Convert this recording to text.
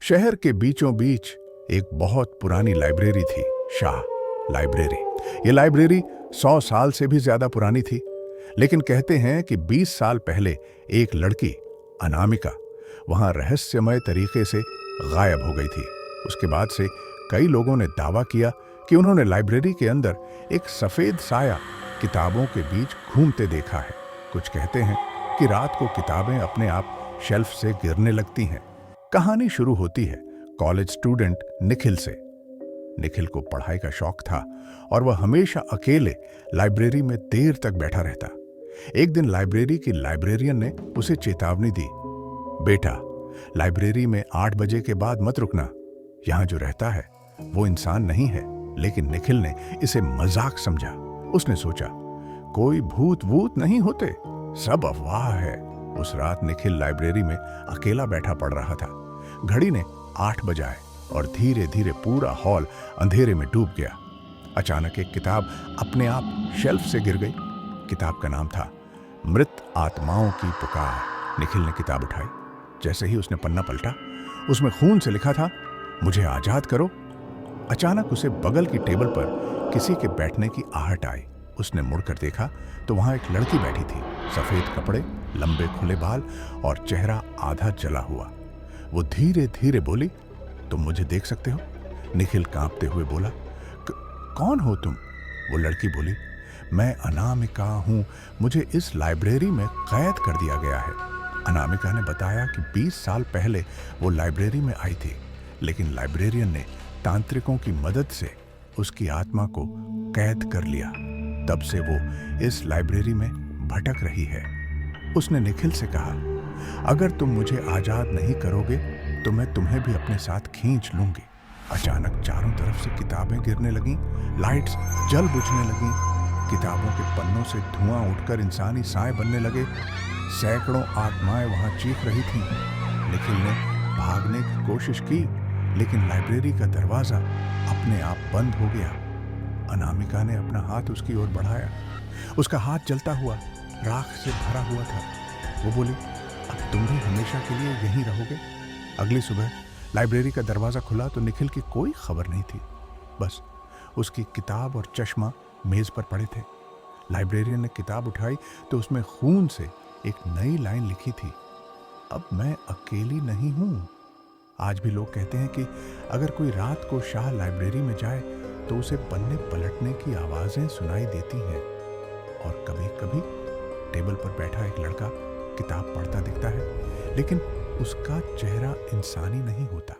शहर के बीचों बीच एक बहुत पुरानी लाइब्रेरी थी, शाह लाइब्रेरी। ये लाइब्रेरी 100 साल से भी ज्यादा पुरानी थी। लेकिन कहते हैं कि 20 साल पहले एक लड़की अनामिका वहां रहस्यमय तरीके से गायब हो गई थी। उसके बाद से कई लोगों ने दावा किया कि उन्होंने लाइब्रेरी के अंदर एक सफेद साया किताबों के बीच घूमते देखा है। कुछ कहते हैं कि रात को किताबें अपने आप शेल्फ से गिरने लगती हैं। कहानी शुरू होती है कॉलेज स्टूडेंट निखिल से। निखिल को पढ़ाई का शौक था और वह हमेशा अकेले लाइब्रेरी में देर तक बैठा रहता। एक दिन लाइब्रेरी की लाइब्रेरियन ने उसे चेतावनी दी, बेटा, लाइब्रेरी में 8 बजे के बाद मत रुकना। यहां जो रहता है वो इंसान नहीं है। लेकिन निखिल ने इसे मजाक समझा। उसने सोचा, कोई भूत वूत नहीं होते, सब अफवाह है। उस रात निखिल लाइब्रेरी में अकेला बैठा पढ़ रहा था। घड़ी ने 8 बजाए और धीरे धीरे पूरा हॉल अंधेरे में डूब गया। अचानक एक किताब अपने आप शेल्फ से गिर गई। किताब का नाम था मृत आत्माओं की पुकार। निखिल ने किताब उठाई। जैसे ही उसने पन्ना पलटा, उसमें खून से लिखा था, मुझे आजाद करो। अचानक उसे बगल की टेबल पर किसी के बैठने की आहट आई। उसने मुड़कर देखा तो वहां एक लड़की बैठी थी, सफेद कपड़े, लंबे खुले बाल और चेहरा आधा जला हुआ। वो धीरे धीरे बोली, तुम मुझे देख सकते हो? निखिल कांपते हुए बोला, कौन हो तुम? वो लड़की बोली, मैं अनामिका हूं, मुझे इस लाइब्रेरी में कैद कर दिया गया है। अनामिका ने बताया कि 20 साल पहले वो लाइब्रेरी में आई थी, लेकिन लाइब्रेरियन ने तांत्रिकों की मदद से उसकी आत्मा को कैद कर लिया। तब से वो इस लाइब्रेरी में भटक रही है। उसने निखिल से कहा, अगर तुम मुझे आजाद नहीं करोगे तो मैं तुम्हें भी अपने साथ खींच लूंगी। अचानक चारों तरफ से किताबें गिरने लगीं, लाइट्स जल बुझने लगीं, किताबों के पन्नों से धुआं उठकर इंसानी साए बनने लगे। सैकड़ों आत्माएं वहां चीख रही थीं। निखिल ने भागने की कोशिश की, लेकिन लाइब्रेरी का दरवाजा अपने आप बंद हो गया। अनामिका ने अपना हाथ उसकी ओर बढ़ाया। उसका हाथ जलता हुआ राख से भरा हुआ था। वो बोली, अब तुम भी हमेशा के लिए यहीं रहोगे? अगली सुबह लाइब्रेरी का दरवाजा खुला तो निखिल की कोई खबर नहीं थी। बस उसकी किताब और चश्मा मेज पर पड़े थे। लाइब्रेरियन ने किताब उठाई तो उसमें खून से एक नई लाइन लिखी थी, अब मैं अकेली नहीं हूं। आज भी लोग कहते हैं कि अगर कोई रात को शाह लाइब्रेरी में जाए तो उसे पन्ने पलटने की आवाजें सुनाई देती हैं। और कभी कभी टेबल पर बैठा एक लड़का किताब पढ़ता दिखता है, लेकिन उसका चेहरा इंसानी नहीं होता।